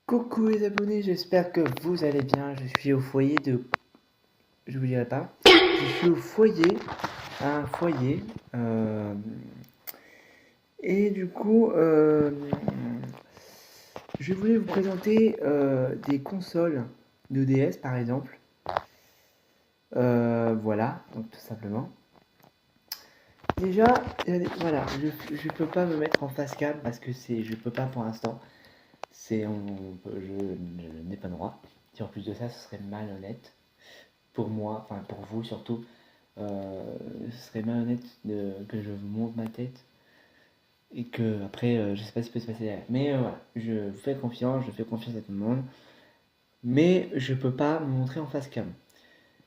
Coucou les abonnés, j'espère que vous allez bien. Je suis au foyer de... Je vous dirai pas. Je suis au foyer, à un foyer. Et du coup, je voulais vous présenter des consoles de DS par exemple. Voilà, donc tout simplement. Déjà, voilà, je peux pas me mettre en face cam parce que je peux pas pour l'instant. Je n'ai pas le droit. Et en plus de ça, ce serait malhonnête pour moi, enfin pour vous surtout. Ce serait malhonnête que je vous montre ma tête et que après, je sais pas ce qui peut se passer derrière. Mais voilà, je vous fais confiance, je fais confiance à tout le monde. Mais je peux pas me montrer en face cam.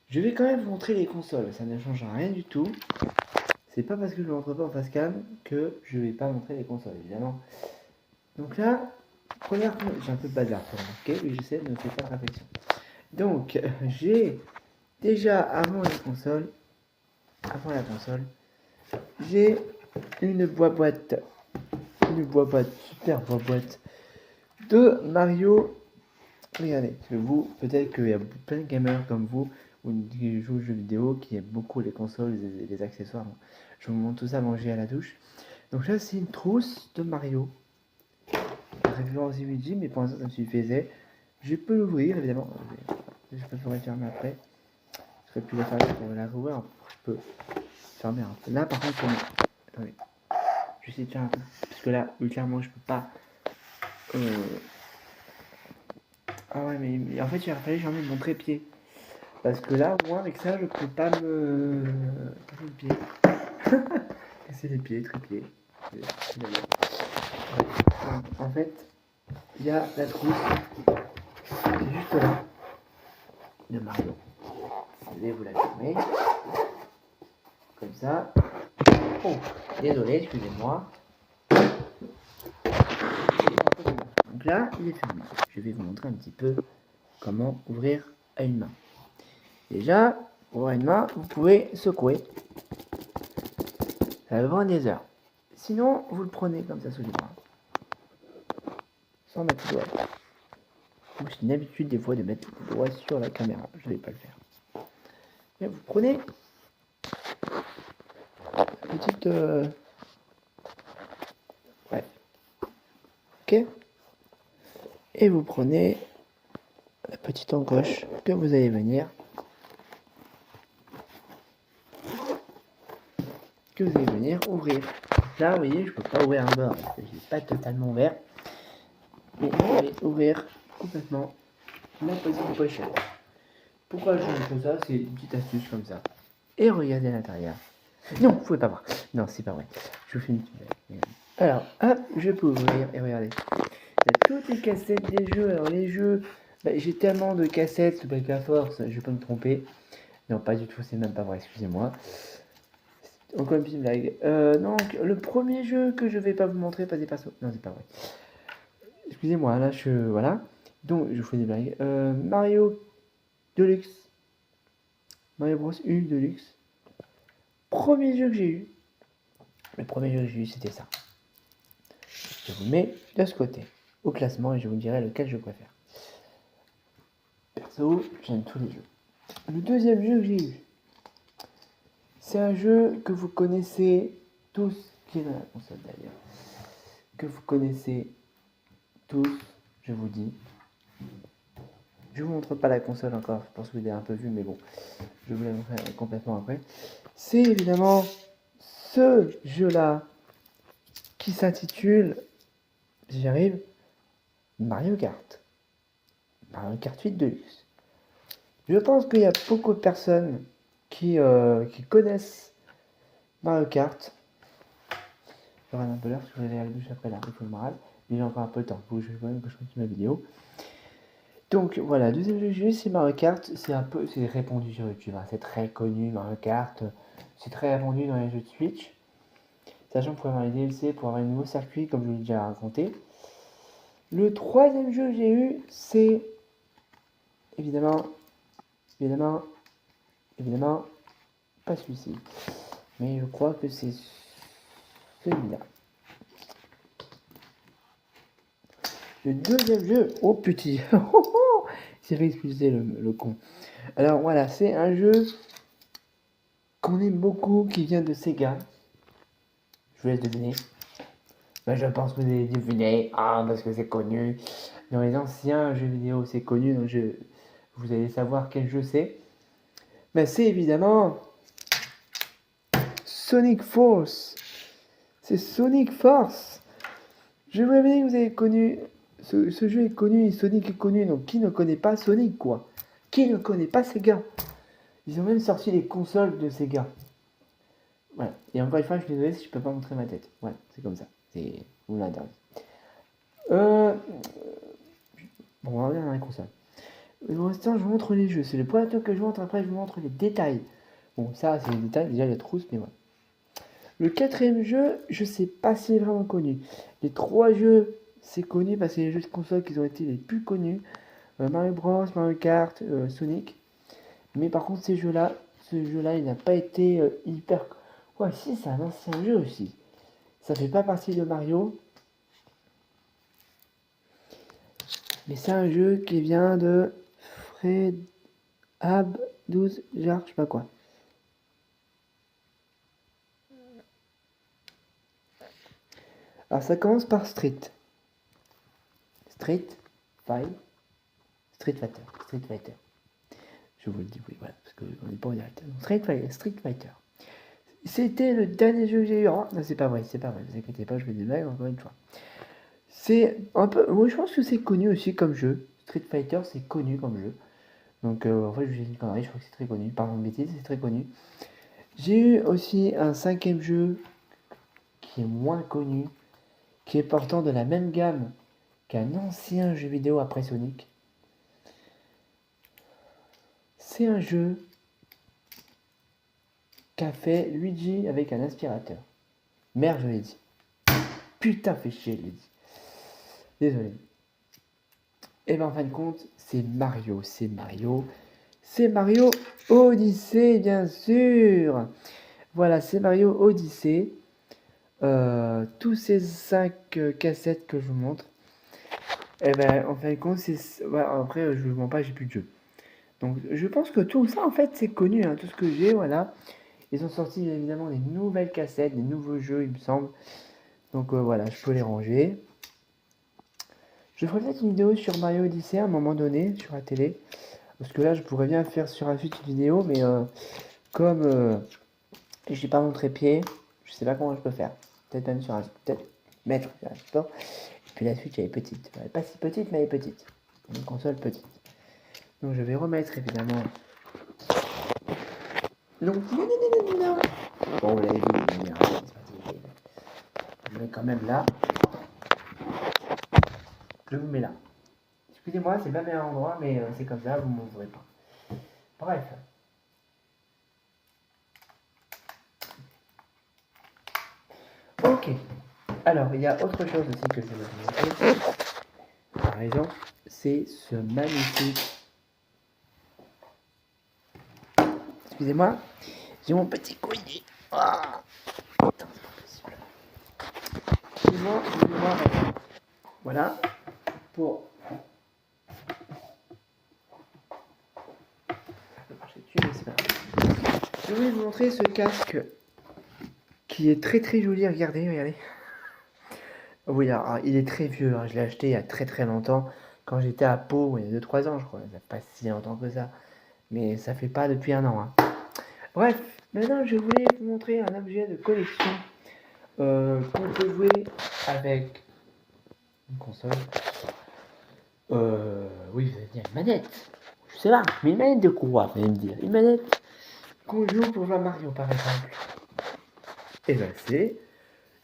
Je vais quand même vous montrer les consoles, ça ne change rien du tout. C'est pas parce que je ne montre pas en face cam que je vais pas montrer les consoles, évidemment. Donc là, première, j'ai un peu de bazar pour remarquer, mais j'essaie de ne faire pas de réflexion. Donc, j'ai déjà avant la console, j'ai une boîte, super boîte de Mario. Regardez, vous, peut-être qu'il y a plein de gamers comme vous, ou qui jouent aux jeux vidéo, qui aiment beaucoup les consoles et les accessoires. Je vous montre tout ça manger à la douche. Donc là, c'est une trousse de Mario. Référence Luigi, mais pour l'instant, ça me suffisait. Je peux l'ouvrir, évidemment. Je peux le fermer après. Je serais plus la fermer pour la rouvrir. Je peux fermer un peu. Là, par contre, pour moi. Attendez. Je vais essayer de faire un peu. Parce que là, clairement, je peux pas. Ah ouais, mais en fait, il a fallu que j'emmène mon trépied. Parce que là, moi, avec ça, je peux pas me. Casser le pied. Casser les pieds, trépied. En fait, il y a la trousse. C'est juste là. De Mario. Je vais vous la fermer. Comme ça. Oh, désolé, excusez-moi. Donc là, il est fermé. Je vais vous montrer un petit peu comment ouvrir à une main. Déjà, pour ouvrir une main, vous pouvez secouer. Ça va prendre des heures. Sinon, vous le prenez comme ça sous les bras. Sans mettre le doigt. Moi, j'ai une habitude des fois de mettre le doigt sur la caméra. Je ne vais pas le faire. Et vous prenez la petite... Ouais. Ok. Et vous prenez la petite encoche que vous allez venir ouvrir. Là, vous voyez, je peux pas ouvrir un bord parce que je n'ai pas totalement ouvert. Mais je vais ouvrir complètement la petite pochette. Pourquoi je vous fais ça? C'est une petite astuce comme ça. Et regardez à l'intérieur. Non, vous pouvez pas voir. Non, c'est pas vrai. Je vous fais une petite blague. Alors, hop, je peux ouvrir et regardez. Il y a toutes les cassettes des jeux. Alors les jeux, j'ai tellement de cassettes, avec la force, je vais pas me tromper. Non, pas du tout, c'est même pas vrai, excusez-moi. Encore une petite blague. Donc, le premier jeu que je vais pas vous montrer, pas des persos. Non, c'est pas vrai. Excusez-moi, là, voilà. Donc, je vous fais des blagues. Mario Deluxe. Mario Bros. U Deluxe. Premier jeu que j'ai eu. Le premier jeu que j'ai eu, c'était ça. Je vous mets de ce côté, au classement, et je vous dirai lequel je préfère. Perso, j'aime tous les jeux. Le deuxième jeu que j'ai eu, c'est un jeu que vous connaissez tous, qui est dans la console d'ailleurs. Que vous connaissez tous, je vous dis. Je vous montre pas la console encore, je pense que vous l'avez un peu vu, mais bon, je vous la montrerai complètement après. C'est évidemment ce jeu-là qui s'intitule, si j'arrive, Mario Kart. Mario Kart 8 Deluxe. Je pense qu'il y a beaucoup de personnes qui connaissent Mario Kart. Je regarde un peu l'heure parce que je vais aller à la douche après là, il faut le moral. Mais j'ai encore un peu de temps, il faut que je continue ma vidéo. Donc voilà, deuxième jeu que j'ai eu, c'est Mario Kart. C'est répandu sur YouTube, hein. C'est très connu Mario Kart. C'est très répandu dans les jeux de Switch. Sachant pour avoir les DLC, pour avoir un nouveau circuit, comme je vous l'ai déjà raconté. Le troisième jeu que j'ai eu, c'est évidemment, pas celui-ci. Mais je crois que c'est celui-là. Le deuxième jeu, oh petit, c'est fait expulser le con. Alors voilà, c'est un jeu qu'on aime beaucoup, qui vient de Sega. Je vous laisse deviner. Ben, je pense que vous allez deviner, parce que c'est connu. Dans les anciens jeux vidéo, c'est connu, donc vous allez savoir quel jeu c'est. Mais c'est évidemment Sonic Force. C'est Sonic Force. Je vous révèle que vous avez connu. Ce jeu est connu et Sonic est connu, donc qui ne connaît pas Sonic, quoi? Qui ne connaît pas Sega? Ils ont même sorti les consoles de Sega. Voilà. Et encore une fois, je suis désolé si je peux pas montrer ma tête. Voilà, c'est comme ça. C'est vous l'interdit. Bon, on va regarder dans les consoles. Pour l'instant, je vous montre les jeux. C'est le premier truc que je vous montre. Après, je vous montre les détails. Bon, ça, c'est les détails. Déjà, les trousses, mais voilà. Le quatrième jeu, je sais pas s'il est vraiment connu. Les trois jeux, c'est connu parce que c'est les jeux de console qui ont été les plus connus. Mario Bros, Mario Kart, Sonic. Mais par contre, ce jeu-là, il n'a pas été hyper... Ouais, si, c'est un ancien jeu aussi. Ça fait pas partie de Mario. Mais c'est un jeu qui vient de Fred Ab 12 Jar, je sais pas quoi. Alors ça commence par Street. Street Fighter. Je vous le dis, oui, voilà, parce qu'on n'est pas en direct. Street Fighter. C'était le dernier jeu que j'ai eu. Oh, non, c'est pas vrai, vous inquiétez pas, je vais des blagues encore une fois. C'est un peu. Moi, je pense que c'est connu aussi comme jeu. Street Fighter, c'est connu comme jeu. Donc, en fait, je vous ai dit une connerie, je crois que c'est très connu. Pardon de bêtises, c'est très connu. J'ai eu aussi un cinquième jeu qui est moins connu, qui est pourtant de la même gamme qu'un ancien jeu vidéo après Sonic. C'est un jeu qu'a fait Luigi avec un aspirateur. Merde, je l'ai dit. Putain, fait chier, je l'ai dit. Désolé. Et ben en fin de compte, c'est Mario. C'est Mario Odyssey, bien sûr. Voilà, c'est Mario Odyssey. Tous ces 5 cassettes que je vous montre. Et ben en fin de compte, c'est... Ouais, après, je ne mens pas, j'ai plus de jeu. Donc je pense que tout ça, en fait, c'est connu. Tout ce que j'ai, voilà. Ils ont sorti évidemment des nouvelles cassettes, des nouveaux jeux, il me semble. Donc voilà, je peux les ranger. Je ferai peut-être une vidéo sur Mario Odyssey à un moment donné, sur la télé. Parce que là, je pourrais bien faire sur la suite une vidéo, mais comme je n'ai pas mon trépied, je sais pas comment je peux faire. Peut-être même sur un... Peut-être mettre sur un support. Et puis la Switch, elle est petite. Elle est pas si petite, mais elle est petite. Une console petite. Donc je vais remettre évidemment... Donc, non. Bon, vous l'avez vu, je mets quand même là. Je vous mets là. Excusez-moi, c'est pas le meilleur endroit, mais c'est comme ça, vous ne m'en voudrez pas. Bref. Ok. Alors, il y a autre chose aussi que je vais vous montrer. Par exemple, c'est ce magnifique... Excusez-moi, j'ai mon petit collier. Ah, putain, c'est pas possible. Excusez-moi. Voilà. Pour... Je vais vous montrer ce casque qui est très très joli. Regardez. Oui, alors, il est très vieux. Je l'ai acheté il y a très très longtemps. Quand j'étais à Pau, il y a 2-3 ans, je crois. Ça fait pas si longtemps que ça. Mais ça fait pas depuis un an. Bref, maintenant je voulais vous montrer un objet de collection qu'on peut jouer avec une console. Oui, vous allez dire une manette. Je sais pas, mais une manette de quoi, vous allez me dire. Une manette qu'on joue pour jouer à Mario, par exemple. Et ben c'est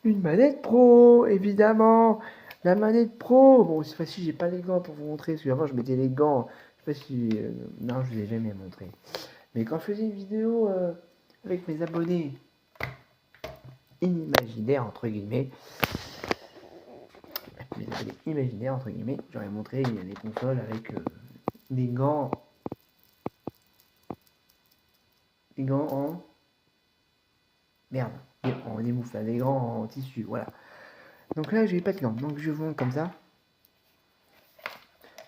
une manette pro, évidemment. La manette pro. Bon, cette fois-ci, j'ai pas les gants pour vous montrer. Parce qu'avant, je mettais les gants. Je sais pas si... non, je vous ai jamais montré. Mais quand je faisais une vidéo avec mes abonnés imaginaires, entre guillemets, j'aurais montré les consoles avec des gants en... Merde, en émouffe, des gants en tissu, voilà. Donc là, j'ai pas de gants, donc je vous montre comme ça.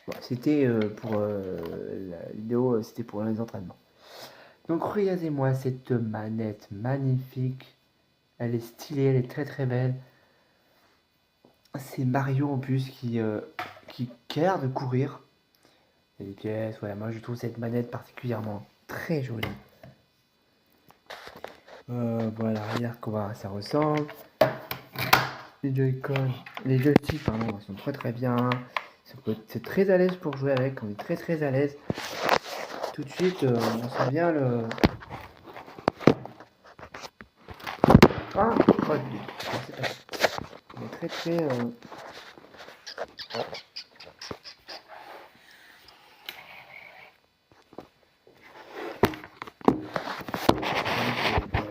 Bon, c'était pour la vidéo, c'était pour les entraînements. Donc regardez-moi cette manette magnifique. Elle est stylée, elle est très très belle. C'est Mario en plus qui a l'air de courir. Il y a des pièces, ouais, moi je trouve cette manette particulièrement très jolie. Voilà, regarde comment ça ressemble. Les Joy-Con, les joysticks, pardon, sont très très bien. C'est très à l'aise pour jouer avec, on est très très à l'aise. Tout de suite, on sent bien le. Ah, oh, c'est pas ça. On est très très.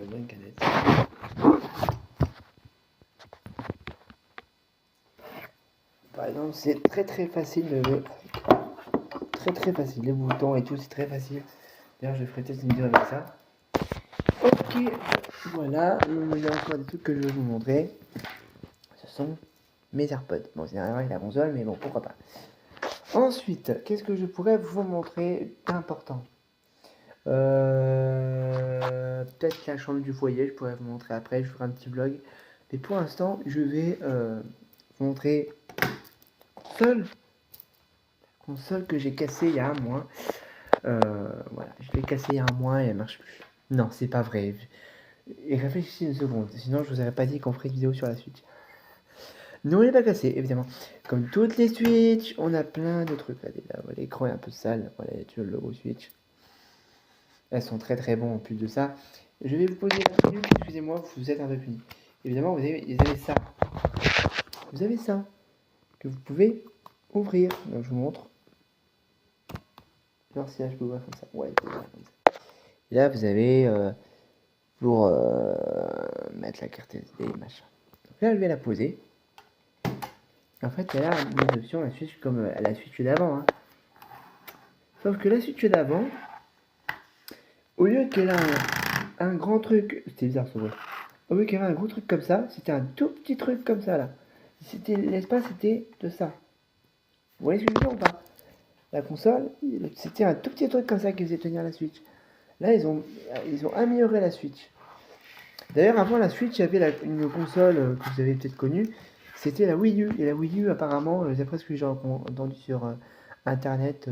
Bonne canette. Par exemple, c'est très très facile de. Très très facile, les boutons et tout, c'est très facile. D'ailleurs, je ferai peut-être une vidéo avec ça. Ok, voilà, il y a encore des trucs que je vais vous montrer. Ce sont mes AirPods. Bon, c'est rien avec la console, mais bon, pourquoi pas. Ensuite, qu'est-ce que je pourrais vous montrer d'important? Peut-être la chambre du foyer, je pourrais vous montrer après, je ferai un petit vlog. Mais pour l'instant, je vais vous montrer console que j'ai cassée il y a un mois. Voilà, je l'ai cassée il y a un mois et elle marche plus. Non, c'est pas vrai. Et réfléchissez une seconde, sinon je vous aurais pas dit qu'on ferait une vidéo sur la Switch. Non, elle n'est pas cassée, évidemment. Comme toutes les Switch, on a plein de trucs. Là, l'écran est un peu sale. Voilà, tu vois le logo Switch. Elles sont très très bons en plus de ça. Je vais vous poser la minute, excusez-moi, vous êtes un peu puni. Évidemment, vous avez ça. Vous avez ça que vous pouvez ouvrir. Donc, je vous montre. Genre si là je peux ouvrir comme ça. Ouais, comme ça. Et là, vous avez pour mettre la carte SD, machin. Donc là, je vais la poser. En fait, elle a une option, la Switch, comme la Switch d'avant. Hein. Sauf que la Switch d'avant, au lieu qu'elle a un grand truc, c'était bizarre ce bruit. Au lieu qu'elle ait un gros truc comme ça, c'était un tout petit truc comme ça là. C'était l'espace, c'était de ça. Vous voyez ce que je veux dire ou pas? La console, c'était un tout petit truc comme ça qui faisait tenir la Switch. Là, ils ont amélioré la Switch. D'ailleurs, avant la Switch, il y avait une console que vous avez peut-être connue. C'était la Wii U. Et la Wii U, apparemment, d'après ce que j'ai entendu sur internet,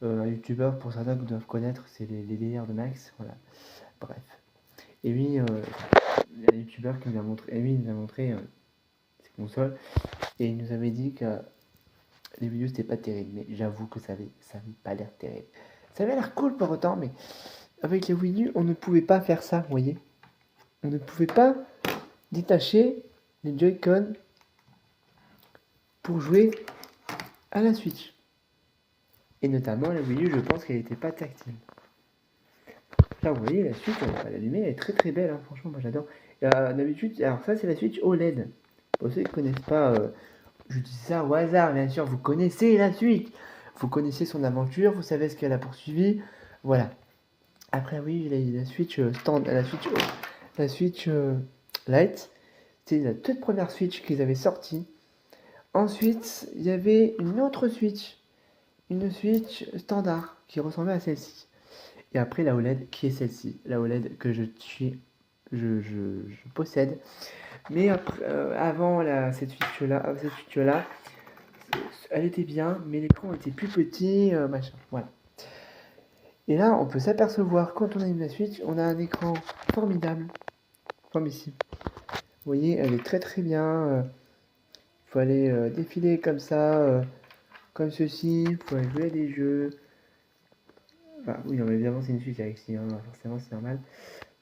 un youtubeur pour certains que doivent connaître, c'est les délires de Max. Voilà. Bref. Et lui, il y a un youtubeur qui nous a montré, et lui, il nous a montré ses consoles. Et il nous avait dit que les Wii U, c'était pas terrible. Mais j'avoue que ça avait pas l'air terrible. Ça avait l'air cool pour autant, mais avec les Wii U, on ne pouvait pas faire ça, vous voyez. On ne pouvait pas détacher les Joy-Con pour jouer à la Switch. Et notamment la Wii U, je pense qu'elle n'était pas tactile. Là, vous voyez, la Switch, elle allumée, elle est très très belle, hein. Franchement, moi j'adore. D'habitude, alors ça, c'est la Switch OLED. Pour ceux qui ne connaissent pas, je dis ça au hasard, bien sûr, vous connaissez la Switch. Vous connaissez son aventure, vous savez ce qu'elle a poursuivi. Voilà. Après, oui, la Switch la Switch Lite, c'était la toute première Switch qu'ils avaient sortie. Ensuite, il y avait une autre Switch, une Switch standard qui ressemblait à celle-ci. Et après la OLED qui est celle-ci, la OLED que je possède. Mais après, avant cette Switch-là, elle était bien, mais l'écran était plus petit, machin. Voilà. Et là, on peut s'apercevoir quand on allume la Switch, on a un écran formidable, comme ici. Vous voyez, elle est très très bien. Il faut aller défiler comme ça, comme ceci. Il faut aller jouer à des jeux. Enfin, oui, non, mais évidemment, c'est une Switch avec si, hein, forcément, c'est normal.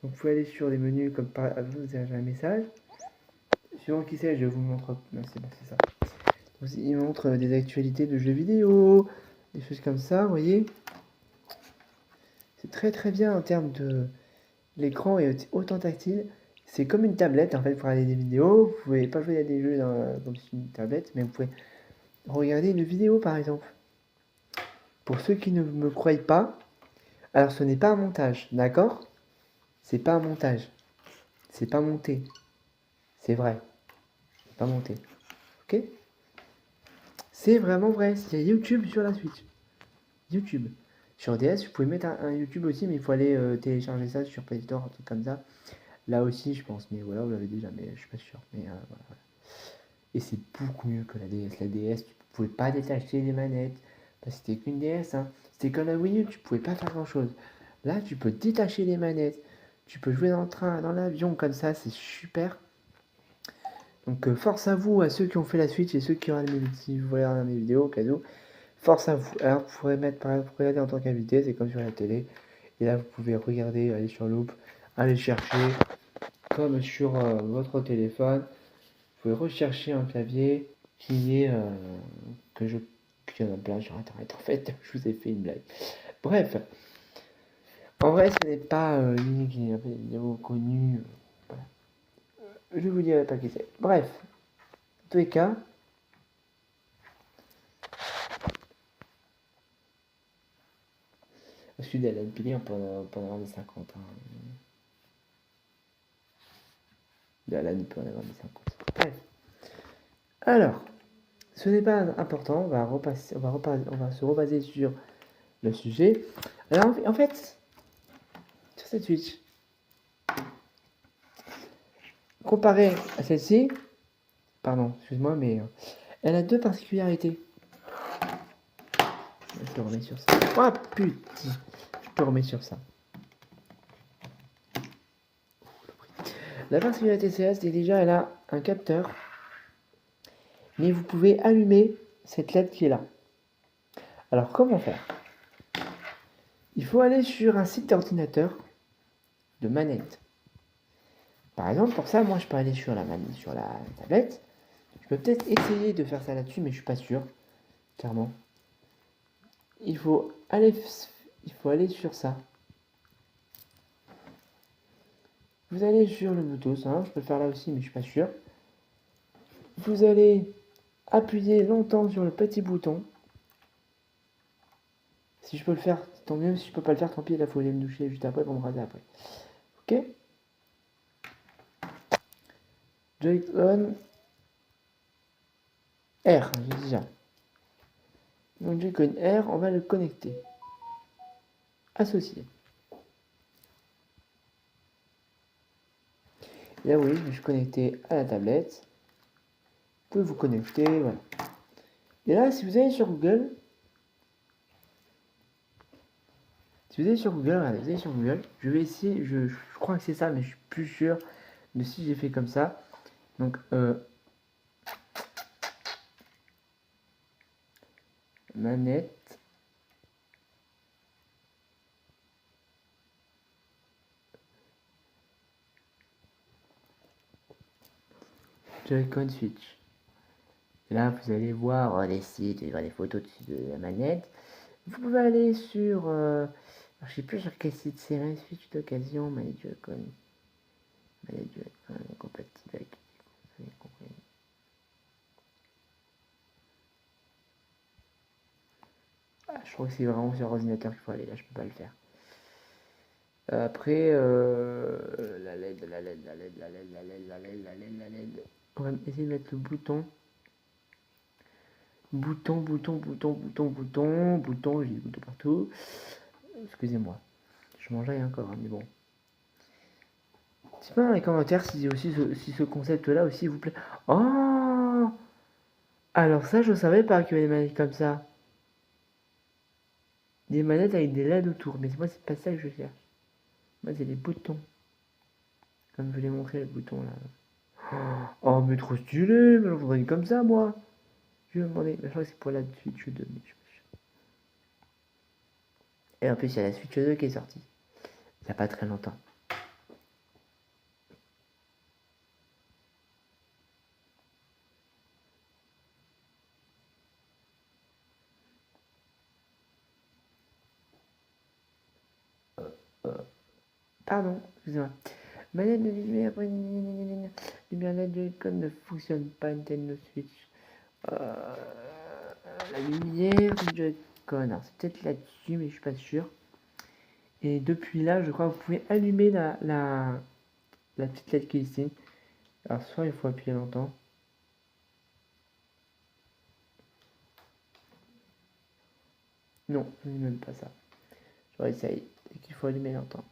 Donc, vous pouvez aller sur les menus comme par vous avez un message. Suivant qui c'est, je vous montre. Non, c'est bon, c'est ça. Donc, il montre des actualités de jeux vidéo, des choses comme ça, vous voyez. C'est très très bien en termes de. L'écran est autant tactile. C'est comme une tablette en fait pour regarder des vidéos. Vous pouvez pas jouer à des jeux comme une tablette, mais vous pouvez regarder une vidéo par exemple. Pour ceux qui ne me croient pas, alors ce n'est pas un montage, d'accord? C'est pas un montage. C'est pas monté. C'est vrai. C'est pas monté. Ok? C'est vraiment vrai. Il y a YouTube sur la Switch. YouTube. Sur DS, vous pouvez mettre un YouTube aussi, mais il faut aller télécharger ça sur Play Store, un truc comme ça. Là aussi, je pense, mais voilà, vous l'avez déjà, mais je suis pas sûr. Mais voilà. Et c'est beaucoup mieux que la DS. La DS, tu pouvais pas détacher les manettes, parce que c'était qu'une DS. Hein. C'était comme la Wii U, tu pouvais pas faire grand chose. Là, tu peux détacher les manettes, tu peux jouer dans le train, dans l'avion, comme ça, c'est super. Donc, force à vous, à ceux qui ont fait la Switch et ceux qui regardent si vous voulez regarder mes vidéos, au cas où. Force à vous. Alors, vous pourrez mettre, par exemple, regarder en tant qu'invité, c'est comme sur la télé. Et là, vous pouvez regarder, aller sur Loop, aller chercher, comme sur votre téléphone. Vous pouvez rechercher un clavier qui est qu'il y en a plein sur internet. En fait, je vous ai fait une blague. Bref, en vrai, ce n'est pas l'unique vidéo connue. Voilà. Je vous dirai pas qui c'est. Bref, en tous les cas. Je suis d'Alan Pili pendant avoir des 50. Hein. D'Alan, il peut en avoir des 50. Bref. Alors, ce n'est pas important. On va se rebaser sur le sujet. Alors, en fait, sur cette Switch, comparé à celle-ci, pardon, excuse-moi, mais elle a deux particularités. Je peux remettre sur ça. Oh putain, je peux remettre sur ça. La particularité c'est déjà, elle a un capteur, mais vous pouvez allumer cette LED qui est là. Alors, comment faire? Il faut aller sur un site d'ordinateur de manette. Par exemple, pour ça, moi, je peux aller sur la tablette. Je peux peut-être essayer de faire ça là-dessus, mais je suis pas sûr, clairement. Il faut aller sur ça. Vous allez sur le Bluetooth, hein, je peux le faire là aussi, mais je suis pas sûr. Vous allez appuyer longtemps sur le petit bouton. Si je peux le faire, tant mieux. Si je peux pas le faire, tant pis. Là, faut aller me doucher juste après pour me raser après. Ok. Joy-Con R, j'ai déjà. Donc Joy-Con R, on va le connecter. Associer. Et là, oui, je me suis connecté à la tablette. Vous pouvez vous connecter, voilà. Et là, si vous allez sur Google, regardez, vous allez sur Google, je vais essayer, je crois que c'est ça, mais je suis plus sûr de si j'ai fait comme ça. Donc, manette. Joy-Con Switch. Et là, vous allez voir les sites, il y aura des photos de la manette. Vous pouvez aller sur, je sais plus sur quel site c'est, Switch d'occasion, manette Joy-Con. Manette Joy-Con compatible avec. Vous avez compris. Ah, je crois que c'est vraiment sur ordinateur qu'il faut aller, là, je peux pas le faire. Après, la LED. On va essayer de mettre le bouton. Bouton, j'ai des boutons partout. Excusez-moi. Je mangeais encore, mais bon. Dites-moi dans les commentaires si aussi ce concept-là aussi vous plaît. Oh! Alors ça, je savais pas qu'il y avait des manettes comme ça. Des manettes avec des LED autour. Mais moi, c'est pas ça que je cherche. Moi, c'est les boutons. Comme je l'ai montré, le bouton là. Oh, mais trop stylé! Mais j'en voudrais une comme ça, moi. Je vais demander. Je crois que c'est pour la Switch 2. Mais je suis pas sûr. Et en plus, il y a la Switch 2 qui est sortie. Il n'y a pas très longtemps. Pardon, excusez-moi. Manette de visuel après lumière Joy-Con ne fonctionne pas Nintendo Switch. La lumière du Joy-Con, alors c'est peut-être là-dessus, mais je suis pas sûr. Et depuis là, je crois que vous pouvez allumer la petite LED qui est ici. Alors soit il faut appuyer longtemps. Non, ce n'est même pas ça. Je réessaye. C'est qu'il faut allumer longtemps.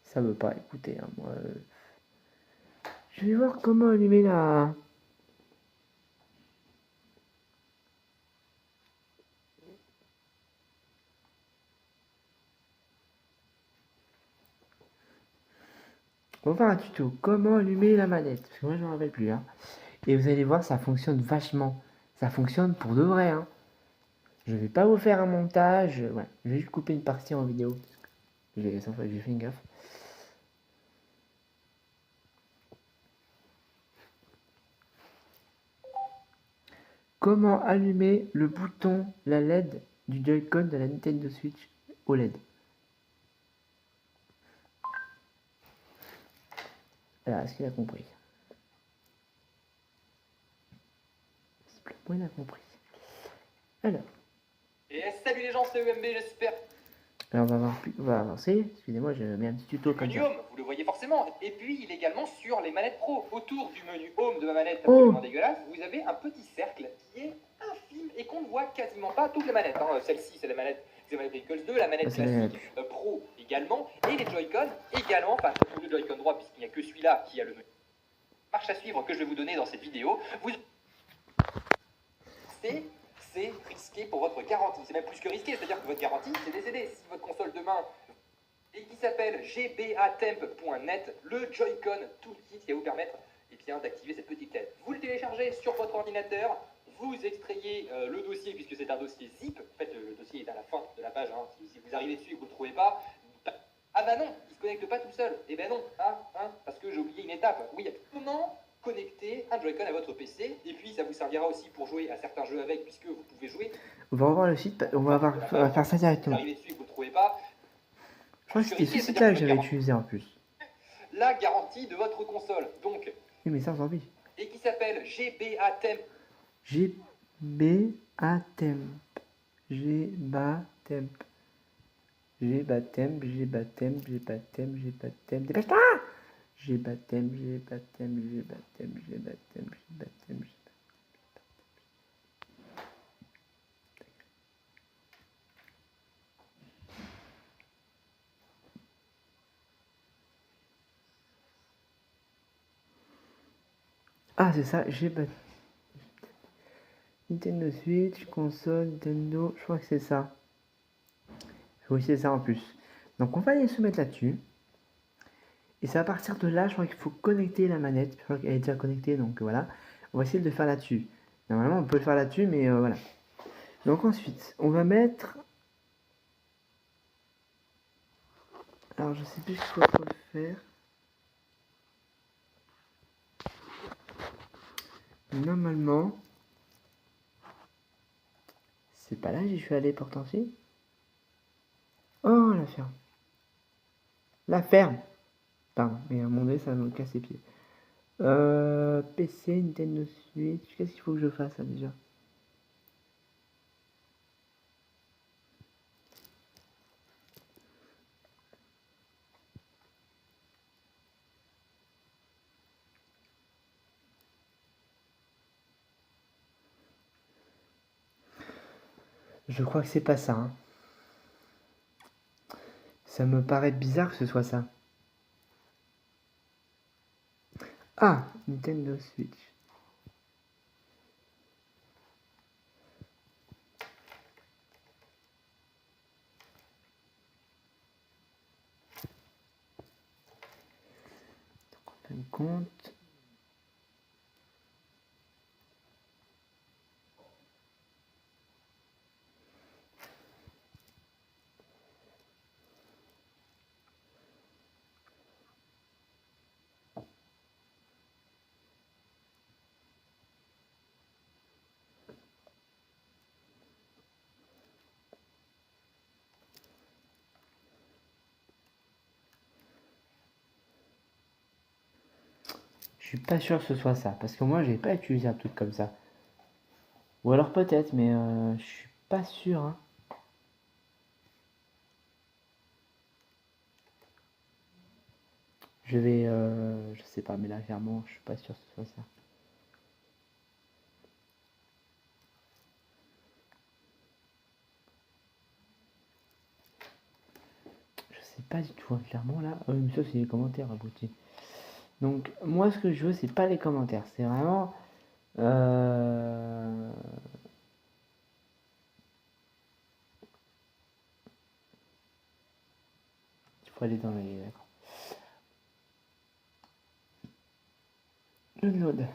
Ça veut pas écouter, hein, moi. Je vais voir comment allumer la... On va faire un tuto. Comment allumer la manette. Parce que moi, je ne me rappelle plus. Hein. Et vous allez voir, ça fonctionne vachement. Ça fonctionne pour de vrai. Hein. Je vais pas vous faire un montage. Ouais, je vais juste couper une partie en vidéo. J'ai fait une gaffe. Comment allumer le bouton, la LED du Joy-Con de la Nintendo Switch OLED. Alors, est-ce qu'il a compris? Moi, il a compris. Alors. Et salut les gens, c'est EMB, j'espère. Alors, on va avancer. Excusez-moi, je mets un petit tuto comme menu ça. Home, vous le voyez forcément. Et puis, il est également sur les manettes Pro. Autour du menu Home de ma manette absolument dégueulasse, vous avez un petit cercle qui est infime et qu'on ne voit quasiment pas toutes les manettes. Hein. Celle-ci, c'est la manette Xenoblade 2, la manette classique Pro également, et les Joy-Con également, enfin, surtout le Joy-Con droit, puisqu'il n'y a que celui-là qui a le marche à suivre que je vais vous donner dans cette vidéo. C'est risqué pour votre garantie. C'est même plus que risqué, c'est-à-dire que votre garantie, c'est décédé. Si votre console demain, et qui s'appelle gbatemp.net, le Joy-Con Toolkit qui va vous permettre d'activer cette petite aide. Vous le téléchargez sur votre ordinateur, vous extrayez le dossier, puisque c'est un dossier zip. En fait, le dossier est à la fin de la page. Hein. Si vous arrivez dessus et que vous ne le trouvez pas, ah bah non, il ne se connecte pas tout seul. Eh ben non, parce que j'ai oublié une étape. Oui, comment connecter un Joy-Con à votre PC, et puis ça vous servira aussi pour jouer à certains jeux avec, puisque vous pouvez jouer. On va revoir le site, on va faire ça directement. Vous arrivez dessus et que vous ne le trouvez pas. Je crois que c'était ce site-là que j'avais utilisé en plus. La garantie de votre console, donc. Oui, mais ça, on s'en fiche. Et qui s'appelle gbatemp. gbatemp. Gbatemp. Gbatemp, gbatemp, gbatemp, gbatemp. Dépêche-toi! Gbatemp, gbatemp, gbatemp, gbatemp, gbatemp. Ah, c'est ça, Nintendo Switch, console, Nintendo, je crois que c'est ça. Oui, c'est ça en plus. Donc on va aller se mettre là-dessus. Et c'est à partir de là, je crois qu'il faut connecter la manette. Je crois qu'elle est déjà connectée, donc voilà. On va essayer de le faire là-dessus. Normalement, on peut le faire là-dessus, mais voilà. Donc ensuite, on va mettre... Alors, je sais plus quoi faire. Normalement... C'est pas là que je suis allé porter ensuite. Oh, la ferme. La ferme. Pardon, mais à mon dieu, ça me casse les pieds. PC, Nintendo Switch. Qu'est-ce qu'il faut que je fasse là, déjà? Je crois que c'est pas ça. Hein. Ça me paraît bizarre que ce soit ça. Ah, Nintendo Switch. On fait un compte. Je suis pas sûr que ce soit ça, parce que moi j'ai pas utilisé un truc comme ça. Ou alors peut-être, mais je suis pas sûr. Hein. Je vais, je sais pas, mais là, clairement, je suis pas sûr que ce soit ça. Je sais pas du tout, hein, clairement, là. Ah oui, mais ça, c'est les commentaires, abruti. Donc, moi, ce que je veux, c'est pas les commentaires. C'est vraiment... Il faut aller dans les... D'accord. Download.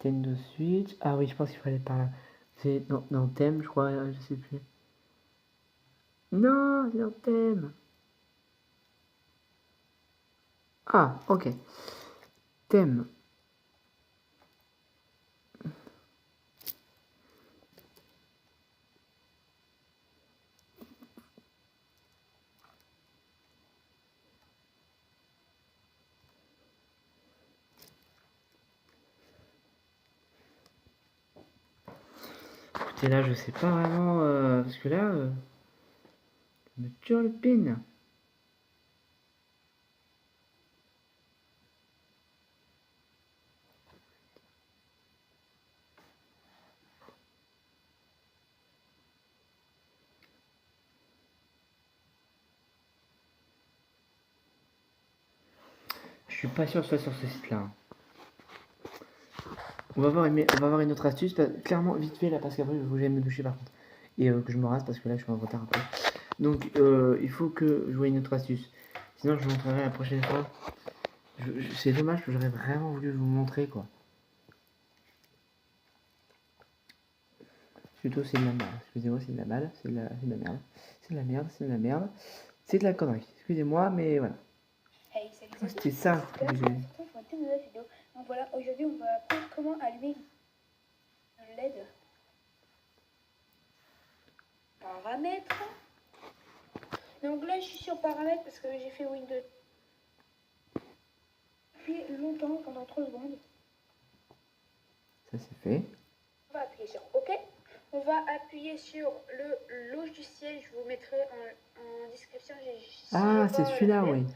Nintendo Switch. Ah oui, je pense qu'il fallait par là. C'est dans thème, je crois, je sais plus. Non, c'est dans thème. Ah, ok. Thème. Écoutez, là, je sais pas vraiment... parce que là... me tire le pin. Je suis pas sûr que ce soit sur ce site-là, hein. On va voir une autre astuce, clairement, vite fait, là, parce qu'après, je voulais me doucher, par contre. Et que je me rase, parce que là, je suis en retard un peu. Donc, il faut que je voie une autre astuce. Sinon, je vous montrerai la prochaine fois. C'est dommage, que j'aurais vraiment voulu vous montrer, quoi. Plutôt, c'est de la merde. Excusez-moi, c'est de la merde. C'est de la merde. C'est de la merde, c'est de la merde. C'est de la connerie. Excusez-moi, mais voilà. Hey, salut, Oh, c'était ça que j'ai vu. Donc voilà, aujourd'hui on va apprendre comment allumer un LED. Paramètres. Donc là je suis sur paramètres parce que j'ai fait Windows. Puis longtemps, pendant 3 secondes. Ça c'est fait. On va appuyer sur OK. On va appuyer sur le logiciel, je vous mettrai en description. Ah, c'est celui-là, oui.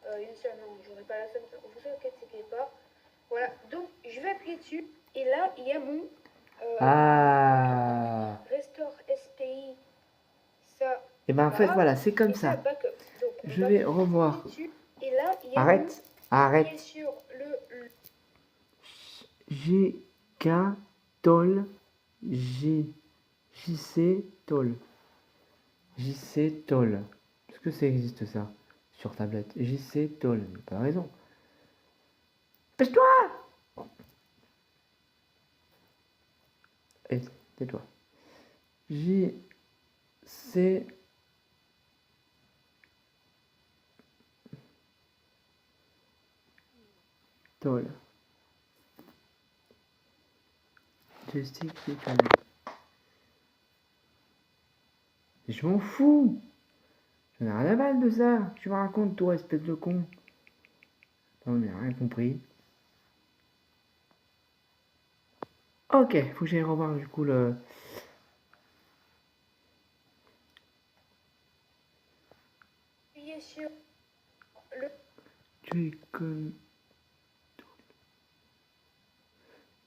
Non, j'aurai pas la somme, vous inquiétez pas. Voilà, donc je vais appuyer dessus. Et là, il y a mon Restore SPI. Ça. Et ben en fait, voilà, c'est comme ça. Backup. Donc, je vais revoir. Dessus, et là, il y a arrête, arrête. Sur GK Toll. JC Toll. JC Toll. Est-ce que ça existe ça sur tablette? JC Toll. Pas raison. Pêche-toi! Et tais-toi. JC Toll. Joystick décalé. Je m'en fous! J'en ai rien à battre de ça! Tu me racontes, toi, espèce de con! On n'a rien compris. Ok, faut que j'aille revoir du coup le. sur le Joy-Con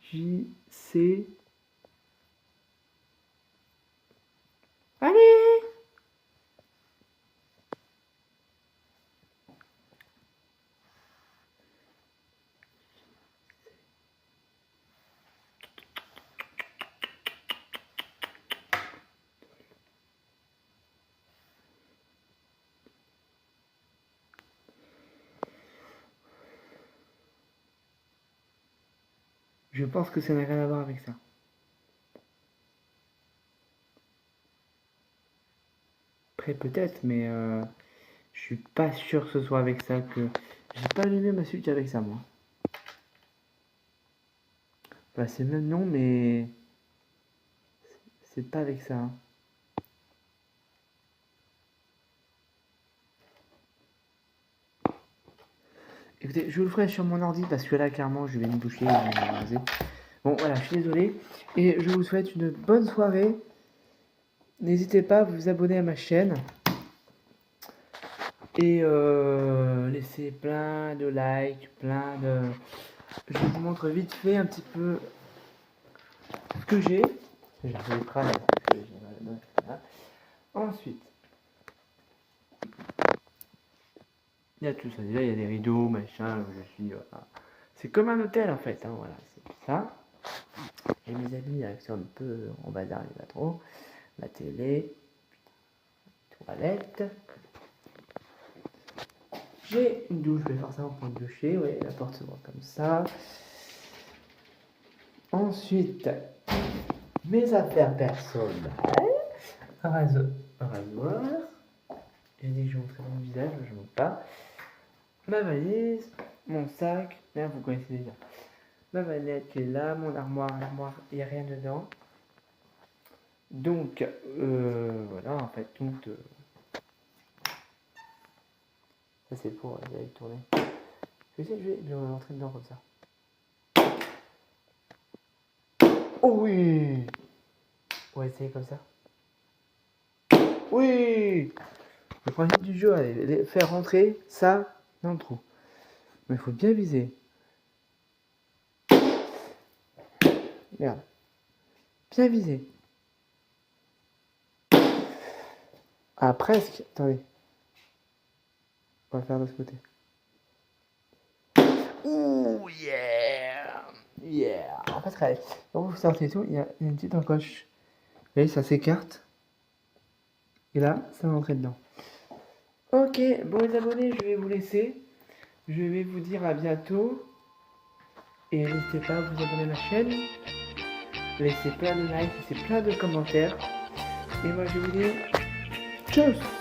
JC. Allez! Je pense que ça n'a rien à voir avec ça. Après peut-être, mais je suis pas sûr que ce soit avec ça que J'ai pas allumé ma Switch avec ça, moi. Bah, c'est le même nom, mais c'est pas avec ça. Hein. Écoutez, je vous le ferai sur mon ordi parce que là, clairement, je vais me boucher. Je vais me raser. Bon, voilà, je suis désolé. Et je vous souhaite une bonne soirée. N'hésitez pas à vous abonner à ma chaîne. Et laissez plein de likes, plein de... Je vous montre vite fait un petit peu ce que j'ai. J'ai les prendre. Voilà. Ensuite, il y a tout ça. Déjà, il y a des rideaux, machin. Je suis... C'est comme un hôtel en fait. Hein, voilà, c'est ça. Et mes amis qui sont un peu en bazar, il va trop. La télé, toilette. J'ai une douche, je vais forcément prendre une douche. Oui, la porte s'ouvre comme ça. Ensuite, mes affaires personnelles. Un rasoir. J'ai dit que je montrais mon visage, je ne montre pas. Ma valise, mon sac. Là, vous connaissez déjà. Ma valette qui est là, mon armoire. L'armoire, il n'y a rien dedans. Donc, voilà, en fait, tout. Ça, c'est pour aller tourner. Je vais rentrer dedans comme ça. Oh oui! On va essayer comme ça. Oui! Le principe du jeu, allez, faire rentrer ça dans le trou. Mais il faut bien viser. Merde. Bien viser. Ah, presque. Attendez. On va faire de ce côté. Ouh, yeah! Yeah! En fait, allez. Quand vous sortez tout, il y a une petite encoche. Vous voyez, ça s'écarte. Et là, ça va entrer dedans. Ok, bon les abonnés, je vais vous laisser. Je vais vous dire à bientôt. Et n'hésitez pas à vous abonner à ma chaîne. Laissez plein de likes, laissez plein de commentaires. Et moi je vous dis tchuss!